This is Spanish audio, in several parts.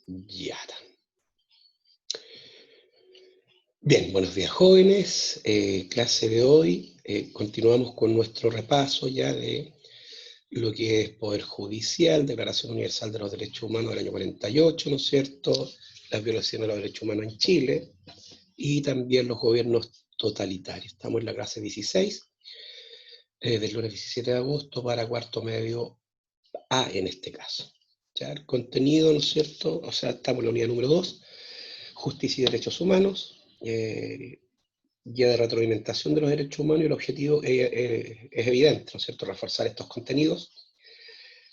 Ya. Bien, buenos días jóvenes. Clase de hoy. Continuamos con nuestro repaso ya de lo que es Poder Judicial, Declaración Universal de los Derechos Humanos del año 48, ¿no es cierto? Las violaciones de los derechos humanos en Chile y también los gobiernos totalitarios. Estamos en la clase 16, del lunes 17 de agosto para cuarto medio A en este caso. ¿Ya? El contenido, ¿no es cierto? O sea, estamos en la unidad número 2, Justicia y Derechos Humanos, guía de retroalimentación de los derechos humanos, y el objetivo es evidente, ¿no es cierto? Reforzar estos contenidos.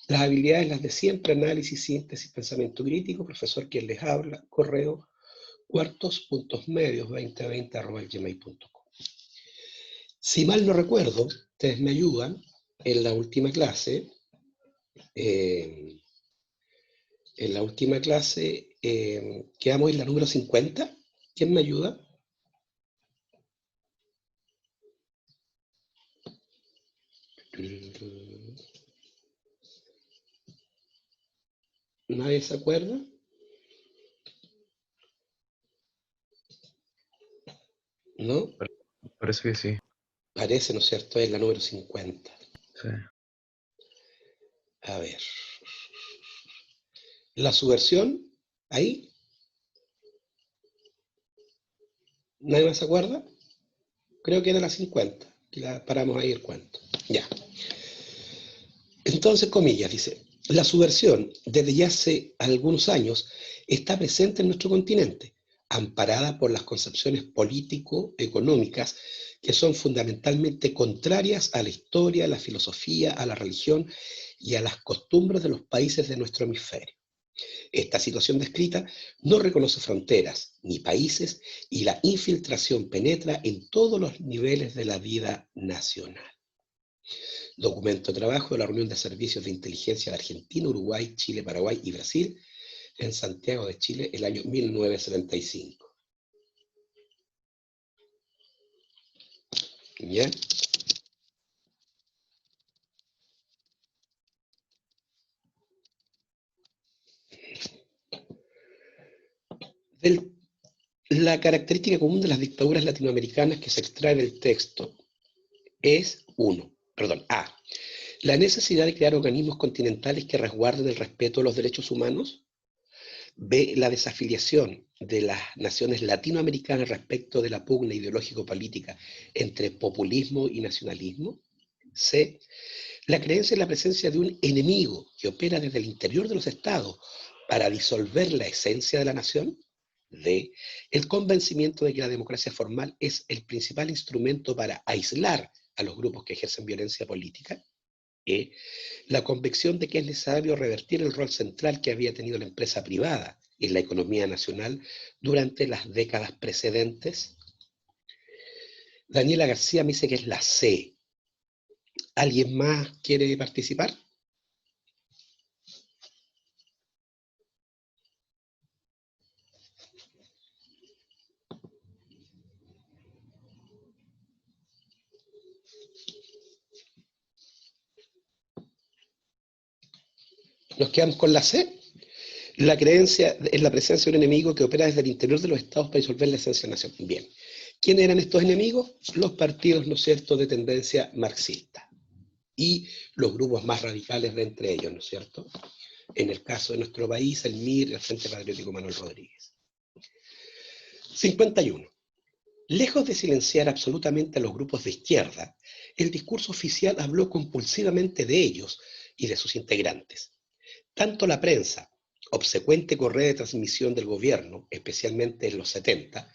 Las habilidades, las de siempre: análisis, síntesis, pensamiento crítico. Profesor quien les habla, correo cuartos.medios2020@gmail.com. Si mal no recuerdo, ustedes me ayudan, en la última clase, quedamos en la número 50. ¿Quién me ayuda? ¿Nadie se acuerda? ¿No? Parece que sí. Parece, ¿no es cierto? Es la número 50. Sí. A ver. La subversión, ahí. ¿Nadie más se acuerda? Creo que era la 50. La paramos ahí el cuento. Ya. Entonces, comillas, dice: la subversión, desde ya hace algunos años, está presente en nuestro continente, amparada por las concepciones político-económicas que son fundamentalmente contrarias a la historia, a la filosofía, a la religión y a las costumbres de los países de nuestro hemisferio. Esta situación descrita no reconoce fronteras ni países, y la infiltración penetra en todos los niveles de la vida nacional. Documento de trabajo de la reunión de servicios de inteligencia de Argentina, Uruguay, Chile, Paraguay y Brasil en Santiago de Chile, el año 1975. ¿Ya? La característica común de las dictaduras latinoamericanas que se extrae del texto es A. La necesidad de crear organismos continentales que resguarden el respeto a los derechos humanos. B. La desafiliación de las naciones latinoamericanas respecto de la pugna ideológico-política entre populismo y nacionalismo. C. La creencia en la presencia de un enemigo que opera desde el interior de los estados para disolver la esencia de la nación. D. El convencimiento de que la democracia formal es el principal instrumento para aislar a los grupos que ejercen violencia política. E. La convicción de que es necesario revertir el rol central que había tenido la empresa privada en la economía nacional durante las décadas precedentes. Daniela García me dice que es la C. ¿Alguien más quiere participar? ¿Nos quedamos con la C? La creencia en la presencia de un enemigo que opera desde el interior de los estados para disolver la esencia de la nación. Bien. ¿Quiénes eran estos enemigos? Los partidos, ¿no es cierto?, de tendencia marxista y los grupos más radicales de entre ellos, ¿no es cierto? En el caso de nuestro país, el MIR y el Frente Patriótico Manuel Rodríguez. 51. Lejos de silenciar absolutamente a los grupos de izquierda, el discurso oficial habló compulsivamente de ellos y de sus integrantes. Tanto la prensa, obsecuente correa de transmisión del gobierno, especialmente en los 70,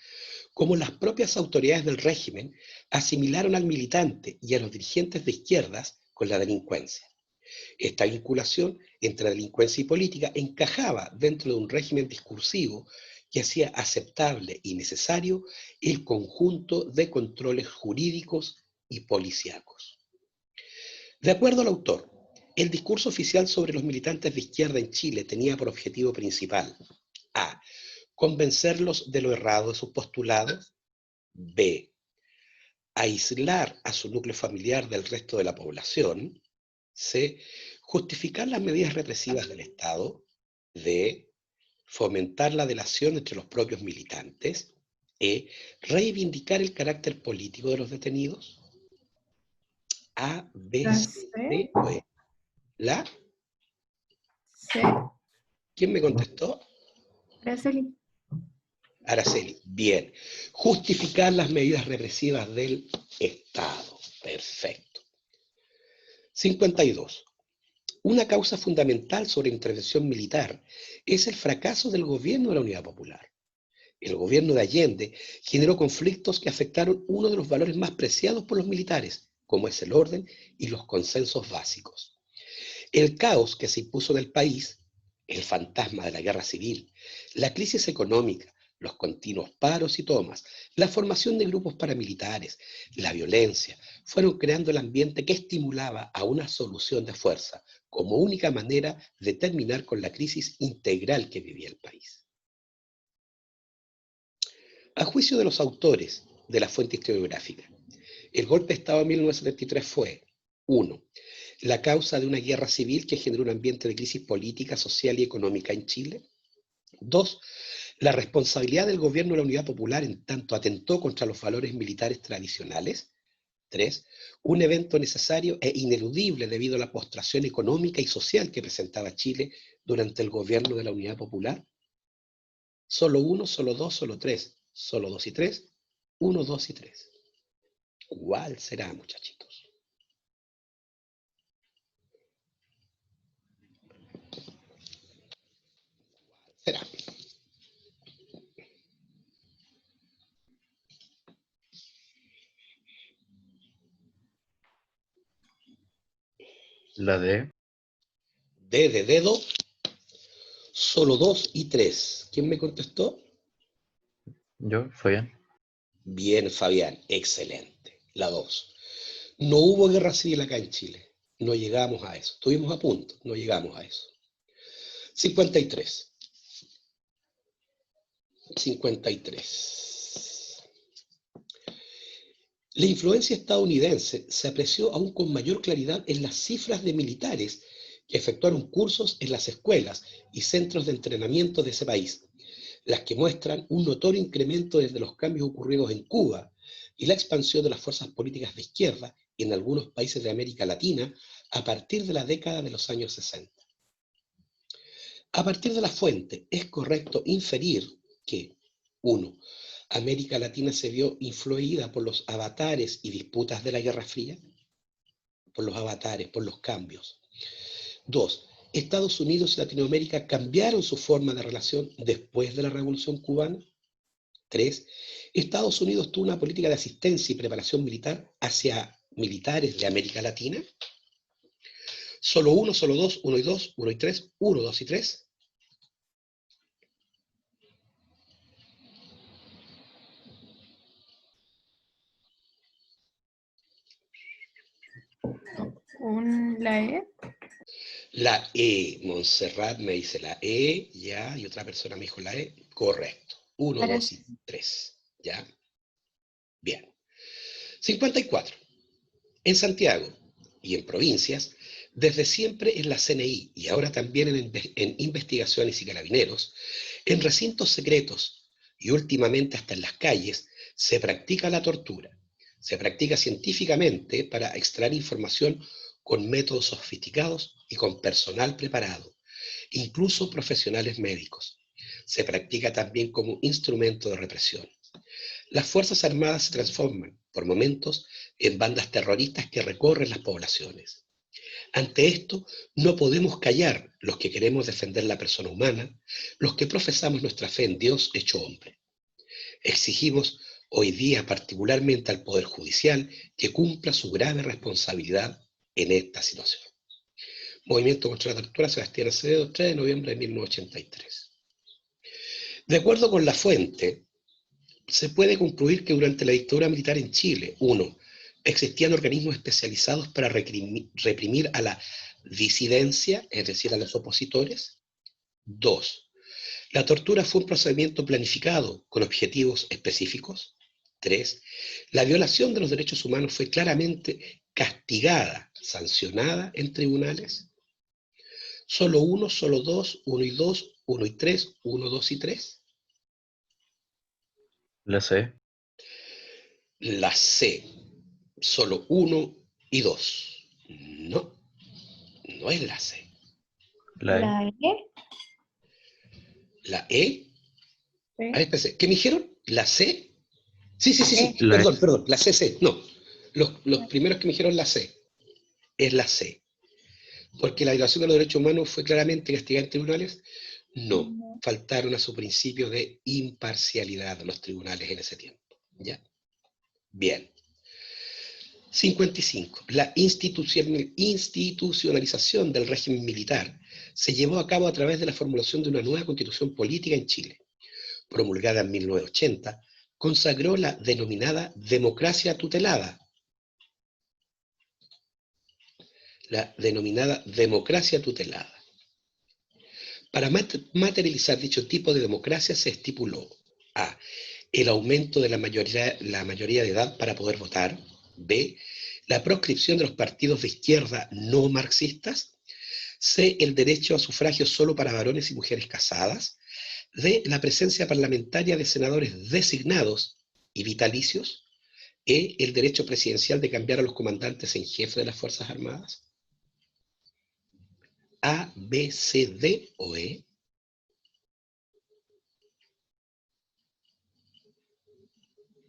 como las propias autoridades del régimen asimilaron al militante y a los dirigentes de izquierdas con la delincuencia. Esta vinculación entre delincuencia y política encajaba dentro de un régimen discursivo que hacía aceptable y necesario el conjunto de controles jurídicos y policíacos. De acuerdo al autor, el discurso oficial sobre los militantes de izquierda en Chile tenía por objetivo principal: A. Convencerlos de lo errado de sus postulados. B. Aislar a su núcleo familiar del resto de la población. C. Justificar las medidas represivas del Estado. D. Fomentar la delación entre los propios militantes. E. Reivindicar el carácter político de los detenidos. A, B, La C, D C. o E. ¿La? C. ¿Quién me contestó? Araceli. Araceli. Bien. Justificar las medidas represivas del Estado. Perfecto. 52. Una causa fundamental sobre intervención militar es el fracaso del gobierno de la Unidad Popular. El gobierno de Allende generó conflictos que afectaron uno de los valores más preciados por los militares, como es el orden y los consensos básicos. El caos que se impuso en el país, el fantasma de la guerra civil, la crisis económica, los continuos paros y tomas, la formación de grupos paramilitares, la violencia, fueron creando el ambiente que estimulaba a una solución de fuerza como única manera de terminar con la crisis integral que vivía el país. A juicio de los autores de la fuente historiográfica, el golpe de Estado de 1973 fue 1. La causa de una guerra civil que generó un ambiente de crisis política, social y económica en Chile. 2. La responsabilidad del gobierno de la Unidad Popular en tanto atentó contra los valores militares tradicionales. 3. Un evento necesario e ineludible debido a la postración económica y social que presentaba Chile durante el gobierno de la Unidad Popular. Solo 1, solo 2, solo 3. Solo 2 y 3. 1, 2 y 3. ¿Cuál será, muchachitos? Será. La D. D de dedo. Solo 2 y 3. ¿Quién me contestó? Yo, Fabián. Bien, Fabián. Excelente. La 2. No hubo guerra civil acá en Chile. No llegamos a eso. Estuvimos a punto. No llegamos a eso. 53. 53. La influencia estadounidense se apreció aún con mayor claridad en las cifras de militares que efectuaron cursos en las escuelas y centros de entrenamiento de ese país, las que muestran un notorio incremento desde los cambios ocurridos en Cuba y la expansión de las fuerzas políticas de izquierda en algunos países de América Latina a partir de la década de los años 60. A partir de la fuente, es correcto inferir que 1. América Latina se vio influida por los avatares y disputas de la Guerra Fría, por los avatares, por los cambios. 2. Estados Unidos y Latinoamérica cambiaron su forma de relación después de la Revolución Cubana. 3. Estados Unidos tuvo una política de asistencia y preparación militar hacia militares de América Latina. Solo 1, solo 2, 1 y 2, 1 y 3, 1, 2 y 3. La E. La E, Montserrat me dice la E, ya, y otra persona me dijo la E, correcto. 1, 2 y 3, ya. Bien. 54. En Santiago y en provincias, desde siempre en la CNI y ahora también en investigaciones y carabineros, en recintos secretos y últimamente hasta en las calles, se practica la tortura. Se practica científicamente para extraer información con métodos sofisticados y con personal preparado, incluso profesionales médicos. Se practica también como instrumento de represión. Las Fuerzas Armadas se transforman, por momentos, en bandas terroristas que recorren las poblaciones. Ante esto, no podemos callar los que queremos defender la persona humana, los que profesamos nuestra fe en Dios hecho hombre. Exigimos hoy día particularmente al Poder Judicial que cumpla su grave responsabilidad en esta situación. Movimiento contra la Tortura, Sebastián Acevedo, 3 de noviembre de 1983. De acuerdo con la fuente, se puede concluir que durante la dictadura militar en Chile, 1. Existían organismos especializados para reprimir a la disidencia, es decir, a los opositores. 2. La tortura fue un procedimiento planificado con objetivos específicos. 3. La violación de los derechos humanos fue claramente castigada, sancionada en tribunales. Solo 1, solo 2, 1 y 2, 1 y 3, 1, 2 y 3. La C. La C, solo 1 y 2. No, no es la C. La E. La E. La E. Sí. A ver, espérese, ¿qué me dijeron? ¿La C? Sí, La E. perdón, la CC. No, los primeros que me dijeron la C. Es la C. Porque la violación de los derechos humanos fue claramente castigada en tribunales. No, faltaron a su principio de imparcialidad de los tribunales en ese tiempo. ¿Ya? Bien. 55. La institucionalización del régimen militar se llevó a cabo a través de la formulación de una nueva constitución política en Chile. Promulgada en 1980, consagró la denominada democracia tutelada. La denominada democracia tutelada. Para materializar dicho tipo de democracia se estipuló a. El aumento de la mayoría de edad para poder votar. B. La proscripción de los partidos de izquierda no marxistas. C. El derecho a sufragio solo para varones y mujeres casadas. D. La presencia parlamentaria de senadores designados y vitalicios. E. El derecho presidencial de cambiar a los comandantes en jefe de las Fuerzas Armadas. A, B, C, D o E.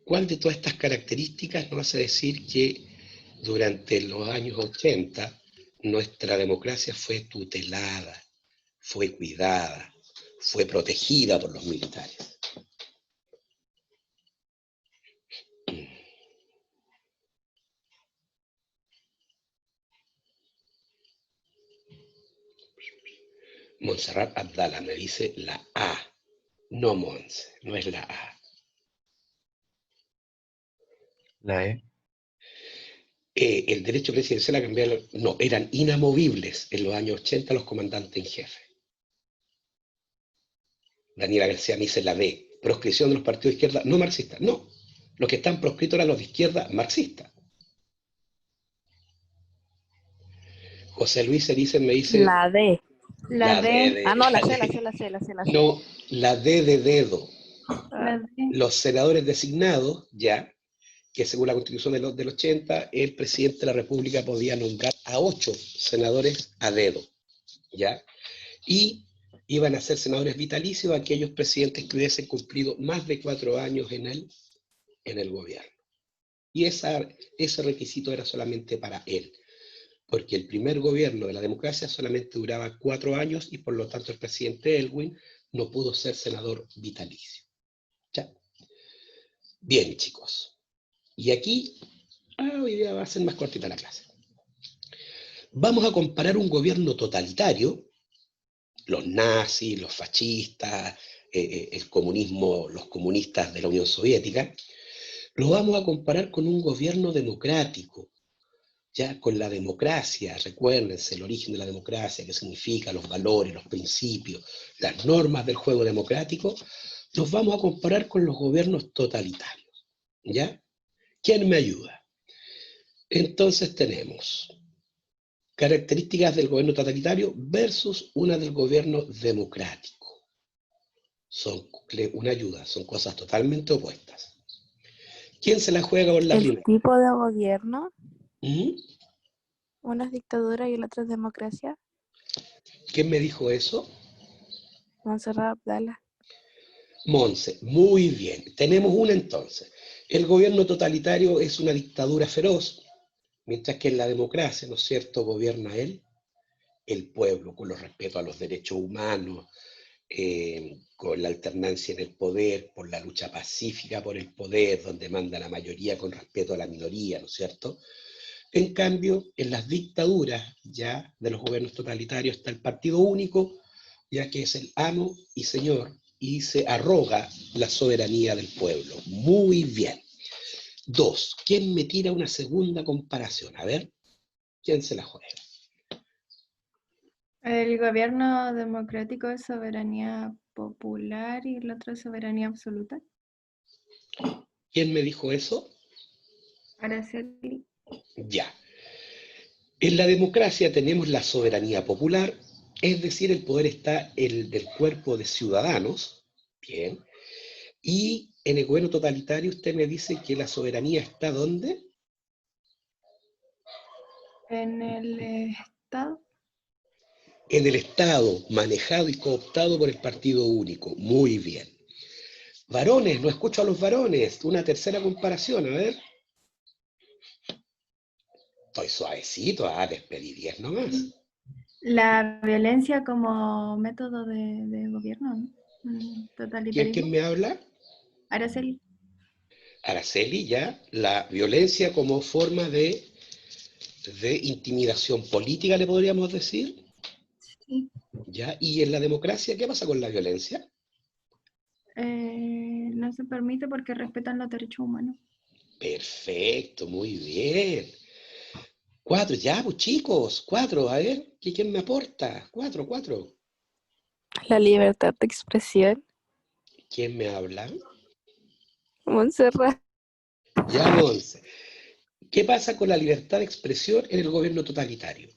¿Cuál de todas estas características nos hace decir que durante los años 80 nuestra democracia fue tutelada, fue cuidada, fue protegida por los militares? Montserrat Abdala me dice la A, no Monse, no es la A. La E. El derecho presidencial a cambiar, no, eran inamovibles en los años 80 los comandantes en jefe. Daniela García me dice la D, proscripción de los partidos de izquierda no marxistas. No, los que están proscritos eran los de izquierda marxistas. José Luis Erice me dice La D. La D. Ah, no, la C, la C, la C, la C, la C. no, la D de dedo. La D. Los senadores designados, ya, que según la Constitución del 80, el presidente de la República podía nombrar a 8 senadores a dedo, ¿ya? Y iban a ser senadores vitalicios aquellos presidentes que hubiesen cumplido más de 4 años en el gobierno. Y ese requisito era solamente para él, porque el primer gobierno de la democracia solamente duraba 4 años y por lo tanto el presidente Elwin no pudo ser senador vitalicio. ¿Ya? Bien, chicos. Y aquí, hoy día va a ser más cortita la clase. Vamos a comparar un gobierno totalitario, los nazis, los fascistas, el comunismo, los comunistas de la Unión Soviética, lo vamos a comparar con un gobierno democrático, ya con la democracia. Recuérdense el origen de la democracia, qué significa, los valores, los principios, las normas del juego democrático. Los vamos a comparar con los gobiernos totalitarios, ¿ya? ¿Quién me ayuda? Entonces tenemos características del gobierno totalitario versus una del gobierno democrático. Son una ayuda, son cosas totalmente opuestas. ¿Quién se la juega con la El primera? tipo de gobierno, ¿Mm? una es dictadura y el otro es democracia. ¿Quién me dijo eso? Montserrat Abdala. Monse, muy bien. Tenemos una entonces. El gobierno totalitario es una dictadura feroz, mientras que en la democracia, ¿no es cierto?, gobierna él, el pueblo, con los respetos a los derechos humanos, con la alternancia en el poder, por la lucha pacífica por el poder, donde manda la mayoría con respeto a la minoría, ¿no es cierto? En cambio, en las dictaduras ya de los gobiernos totalitarios está el partido único, ya que es el amo y señor, y se arroga la soberanía del pueblo. Muy bien. 2. ¿Quién me tira una segunda comparación? A ver, ¿quién se la juega? El gobierno democrático es soberanía popular y el otro es soberanía absoluta. ¿Quién me dijo eso? Araceli. Ya. En la democracia tenemos la soberanía popular, Es decir, el poder está en el cuerpo de ciudadanos, bien, y en el gobierno totalitario usted me dice que la soberanía está ¿dónde? En el Estado. En el Estado, manejado y cooptado por el partido único. Muy bien. Varones, no escucho a los varones. Una tercera comparación, a ver. Estoy suavecito, despedí 10 nomás. La violencia como método de gobierno, ¿no? ¿Quién Totalitarismo. me habla? Araceli. Araceli, ya. La violencia como forma de intimidación política, le podríamos decir. Sí. ¿Ya? Y en la democracia, ¿qué pasa con la violencia? No se permite porque respetan los derechos humanos. Perfecto, muy bien. 4, ya, pues chicos, 4, a ver, ¿quién me aporta? 4, 4. La libertad de expresión. ¿Quién me habla? Montserrat. Ya, Monse. ¿Qué pasa con la libertad de expresión en el gobierno totalitario?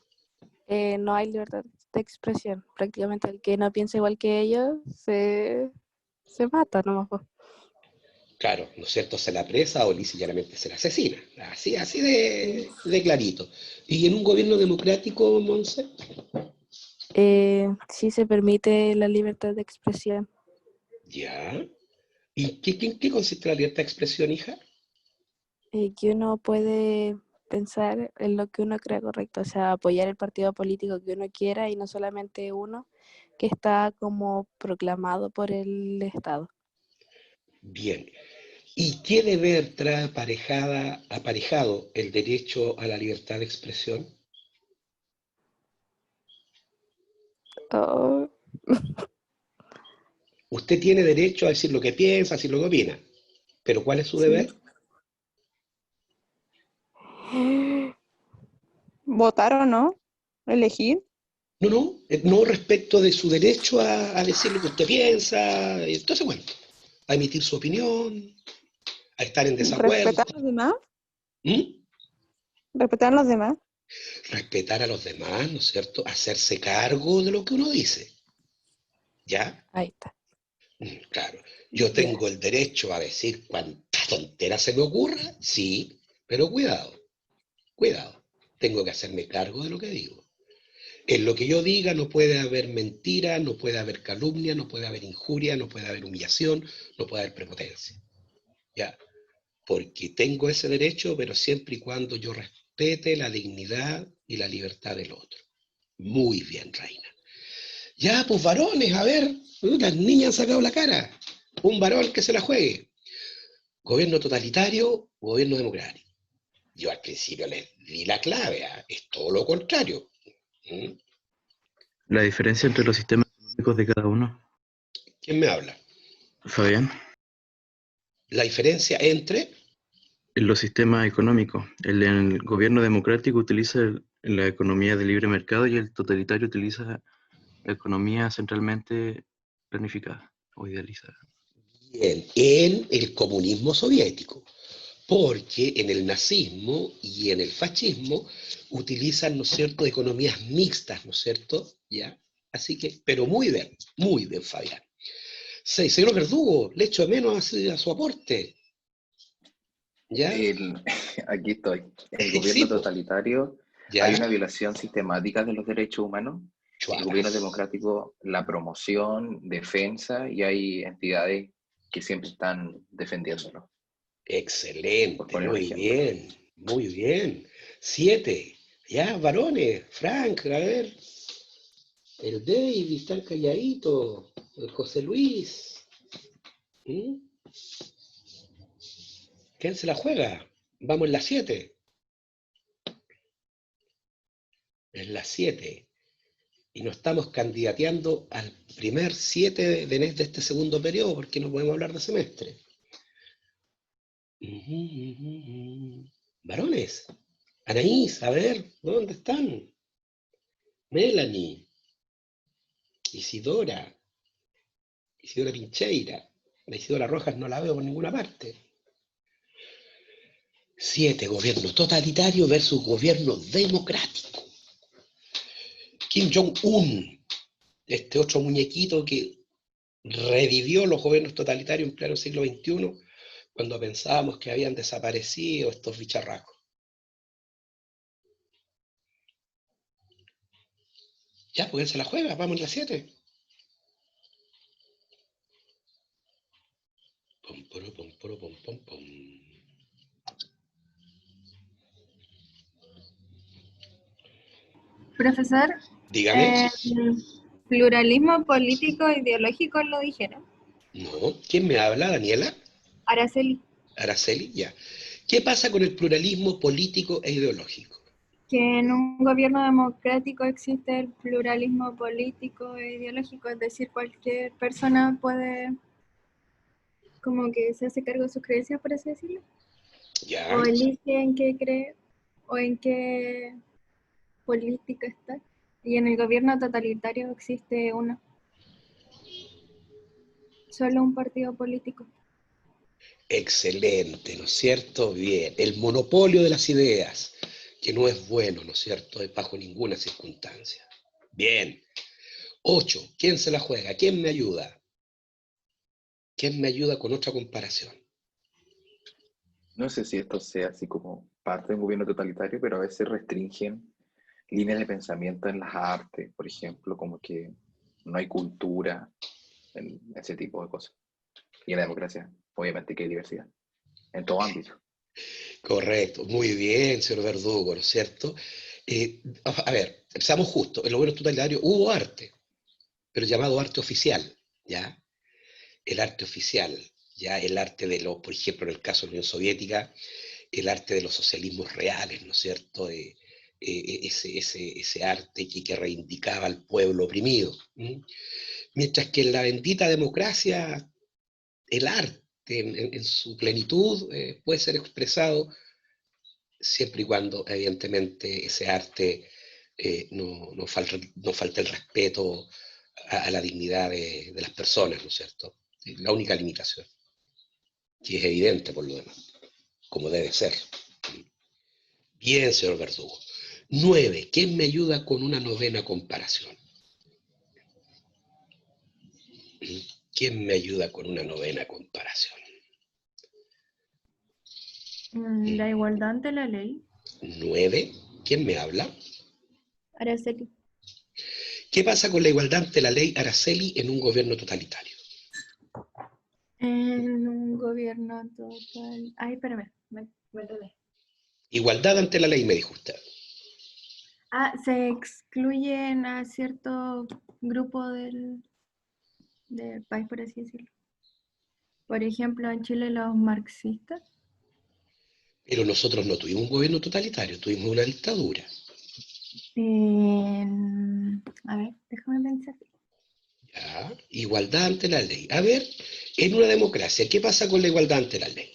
No hay libertad de expresión. Prácticamente el que no piensa igual que ellos se mata nomás. Po. Claro, ¿no es cierto? Se la presa o lisa y llanamente se la asesina. Así de clarito. ¿Y en un gobierno democrático, Monse? Sí se permite la libertad de expresión. Ya. ¿Y qué consiste la libertad de expresión, hija? Que uno puede pensar en lo que uno crea correcto, o sea, apoyar el partido político que uno quiera y no solamente uno que está como proclamado por el Estado. Bien. ¿Y qué deber trae aparejado el derecho a la libertad de expresión? Oh. Usted tiene derecho a decir lo que piensa, a decir lo que opina, pero ¿cuál es su Sí. deber? ¿Votar o no? ¿Elegir? No respecto de su derecho a decir lo que usted piensa, entonces bueno, a emitir su opinión, a estar en desacuerdo. ¿Respetar a los demás? ¿Mm? ¿Respetar a los demás? Respetar a los demás, ¿no es cierto? Hacerse cargo de lo que uno dice, ¿ya? Ahí está. Claro, yo Ya. tengo el derecho a decir cuanta tontera se me ocurra, sí, pero cuidado, tengo que hacerme cargo de lo que digo. En lo que yo diga no puede haber mentira, no puede haber calumnia, no puede haber injuria, no puede haber humillación, no puede haber prepotencia. ¿Ya? Porque tengo ese derecho, pero siempre y cuando yo respete la dignidad y la libertad del otro. Muy bien, Reina. Ya, pues varones, a ver, las niñas han sacado la cara. Un varón que se la juegue. Gobierno totalitario, gobierno democrático. Yo al principio les di la clave, es todo lo contrario. ¿Mm? La diferencia entre los sistemas económicos de cada uno. ¿Quién me habla? Fabián, La diferencia entre... en los sistemas económicos. El gobierno democrático utiliza la economía de libre mercado y el totalitario utiliza la economía centralmente planificada o idealizada. Bien, en el comunismo soviético, porque en el nazismo y en el fascismo utilizan, ¿no es cierto?, economías mixtas, ¿no es cierto? ¿Ya? Así que, pero muy bien, Fabián. Sí, señor Verdugo, le echo de menos a su aporte, ¿ya? Aquí estoy. El Sí, gobierno po, totalitario, hay ¿ya? una violación sistemática de los derechos humanos. El gobierno Chuatas. democrático, la promoción, defensa, y hay entidades que siempre están defendiéndolo, por Excelente, poner un muy ejemplo. bien, muy bien. 7, ya, varones, Frank, a ver, el David, tan calladito, el José Luis. ¿Mm? ¿Quién se la juega? Vamos en la 7. En la 7. Y nos estamos candidateando al primer 7 de este segundo periodo, porque no podemos hablar de semestre. Varones, Anaís, a ver, ¿dónde están? Melanie, Isidora Pincheira. La Isidora Rojas no la veo por ninguna parte. 7, gobierno totalitario versus gobierno democrático. Kim Jong-un, Este otro muñequito que revivió los gobiernos totalitarios en pleno siglo XXI, cuando pensábamos que habían desaparecido estos bicharracos. Ya, pues él se la juega, vamos en la 7. Pom, poro, pom, poro, pom, pom, pom. Profesor, Dígame. pluralismo político e ideológico lo dijeron. No, ¿quién me habla, Daniela? Araceli. Araceli, ya. ¿Qué pasa con el pluralismo político e ideológico? Que en un gobierno democrático existe el pluralismo político e ideológico, es decir, cualquier persona puede, como que se hace cargo de sus creencias, por así decirlo, Ya. o elige en qué cree, o en qué política está. Y en el gobierno totalitario existe uno, solo un partido político. Excelente, ¿no es cierto? Bien. El monopolio de las ideas, que no es bueno, ¿no es cierto? Bajo ninguna circunstancia. Bien. 8. ¿Quién se la juega? ¿Quién me ayuda? ¿Quién me ayuda con otra comparación? No sé si esto sea así como parte de un gobierno totalitario, pero a veces restringen líneas de pensamiento en las artes, por ejemplo, como que no hay cultura, en ese tipo de cosas. Y en la democracia, obviamente que hay diversidad, en todo ámbito. Correcto, muy bien, señor Verdugo, ¿no es cierto? A ver, empezamos justo. En los gobiernos totalitarios hubo arte, pero llamado arte oficial, ¿ya? El arte oficial, ya el arte de los, por ejemplo, en el caso de la Unión Soviética, el arte de los socialismos reales, ¿no es cierto? Ese arte que reivindicaba al pueblo oprimido. Mientras que en la bendita democracia, el arte en su plenitud puede ser expresado siempre y cuando, evidentemente, ese arte no falte el respeto a la dignidad de las personas, ¿no es cierto? La única limitación, que es evidente por lo demás, como debe ser. Bien, señor Verdugo. 9. ¿Quién me ayuda con una novena comparación? ¿Quién me ayuda con una novena comparación? La igualdad ante la ley. 9. ¿Quién me habla? Araceli. ¿Qué pasa con la igualdad ante la ley, Araceli, en un gobierno totalitario? En un gobierno total... Ay, espérame, me enredé. Igualdad ante la ley, me dijo usted. Se excluyen a cierto grupo del país, por así decirlo. Por ejemplo, en Chile los marxistas. Pero nosotros no tuvimos un gobierno totalitario, tuvimos una dictadura. A ver, déjame pensar. ¿Ya? Igualdad ante la ley. A ver, en una democracia, ¿qué pasa con la igualdad ante la ley?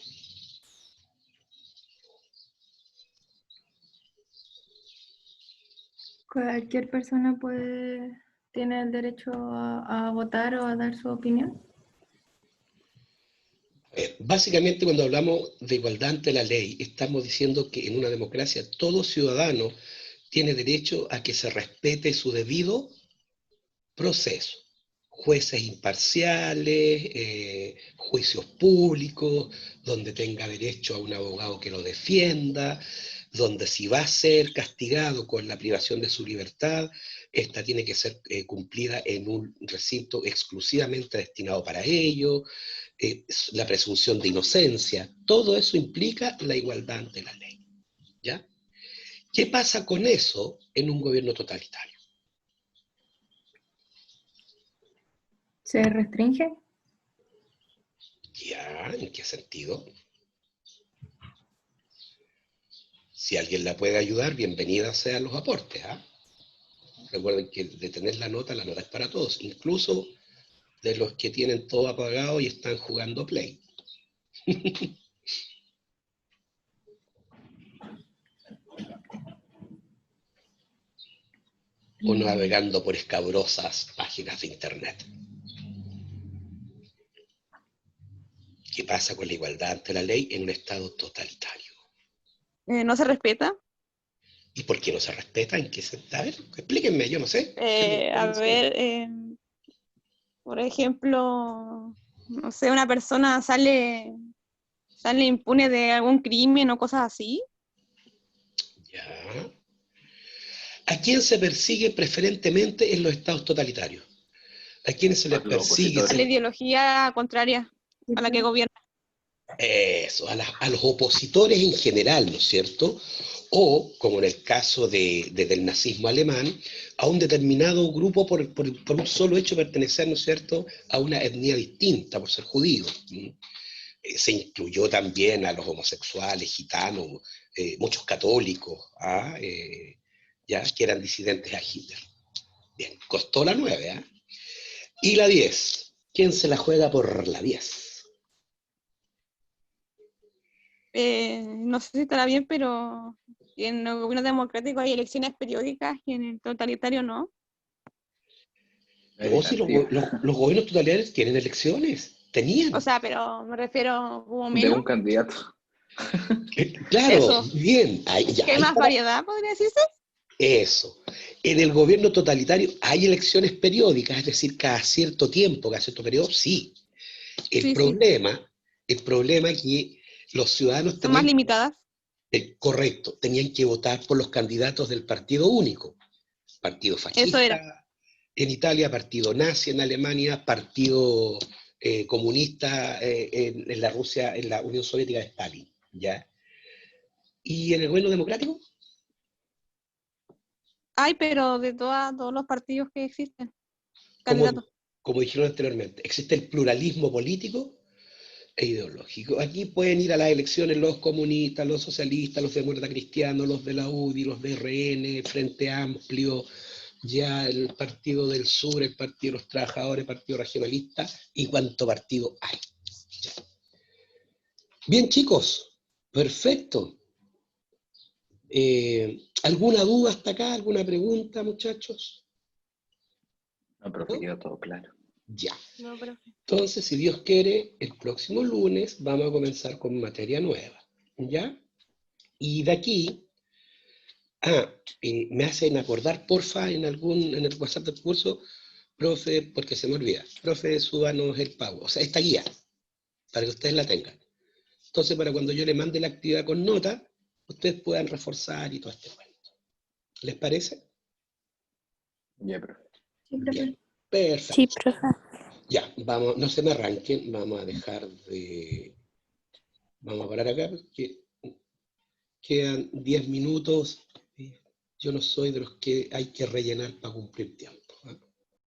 Cualquier persona tiene el derecho a votar o a dar su opinión. Básicamente, cuando hablamos de igualdad ante la ley, estamos diciendo que en una democracia todo ciudadano tiene derecho a que se respete su debido proceso. Jueces imparciales, juicios públicos, donde tenga derecho a un abogado que lo defienda, donde si va a ser castigado con la privación de su libertad, esta tiene que ser cumplida en un recinto exclusivamente destinado para ello, la presunción de inocencia, todo eso implica la igualdad ante la ley. ¿Ya? ¿Qué pasa con eso en un gobierno totalitario? ¿Se restringe? ¿Ya? ¿En qué sentido? Si alguien la puede ayudar, bienvenidas sean los aportes. Recuerden que de tener la nota es para todos, incluso de los que tienen todo apagado y están jugando Play. O navegando por escabrosas páginas de internet. ¿Qué pasa con la igualdad ante la ley en un estado totalitario? ¿No se respeta? ¿Y por qué no se respeta? ¿En qué sentido? A ver, explíquenme, yo no sé. A ver, Por ejemplo, no sé, una persona sale impune de algún crimen o cosas así. Ya. ¿A quién se persigue preferentemente en los estados totalitarios? ¿A quiénes se les A los persigue? A la opositores. ideología contraria a la que gobierna. Eso, a los opositores en general, ¿no es cierto? O, como en el caso del nazismo alemán, a un determinado grupo por un solo hecho de pertenecer, ¿no es cierto?, a una etnia distinta, por ser judío. Se incluyó también a los homosexuales, gitanos, muchos católicos, ya, que eran disidentes a Hitler. Bien, costó la 9, ¿ah? Y la 10. ¿Quién se la juega por la 10? No sé si estará bien, pero en el gobierno democrático hay elecciones periódicas y en el totalitario no. No, si los gobiernos totalitarios tienen elecciones, O tenían. sea, pero me refiero como De menos. un candidato. Claro, Eso. bien, Que hay más variedad, podría decirse. eso. En el gobierno totalitario hay elecciones periódicas, es decir, cada cierto tiempo, cada cierto periodo, sí. El Sí, sí. problema, el problema es que los ciudadanos Son más tenían, limitadas. correcto, tenían que votar por los candidatos del partido único. Partido Eso era. fascista en Italia, partido nazi en Alemania, partido comunista en la Rusia, en la Unión Soviética de Stalin, ¿ya? ¿Y en el gobierno democrático? Hay, pero de todos los partidos que existen, Como, candidatos. como dijeron anteriormente, existe el pluralismo político e ideológico. Aquí pueden ir a las elecciones los comunistas, los socialistas, los demócratas cristianos, los de la UDI, los de RN, Frente Amplio, ya el Partido del Sur, el Partido de los Trabajadores, el Partido Regionalista y cuánto partido hay. Ya. Bien, chicos, perfecto. ¿Alguna duda hasta acá? ¿Alguna pregunta, muchachos? No, profe, quedó todo claro. Ya. No, profe. Entonces, si Dios quiere, el próximo lunes vamos a comenzar con materia nueva. ¿Ya? Y de aquí, me hacen acordar, porfa, en el WhatsApp del curso, profe, porque se me olvida, profe, súbanos el pago, o sea, esta guía, para que ustedes la tengan. Entonces, para cuando yo le mande la actividad con nota, ustedes puedan reforzar y todo este cuento. ¿Les parece? Ya, profe. Sí, profe. Bien, perfecto. Sí, profe. Ya, vamos, no se me arranquen, vamos a dejar de... Vamos a parar acá, porque quedan 10 minutos. Yo no soy de los que hay que rellenar para cumplir tiempo.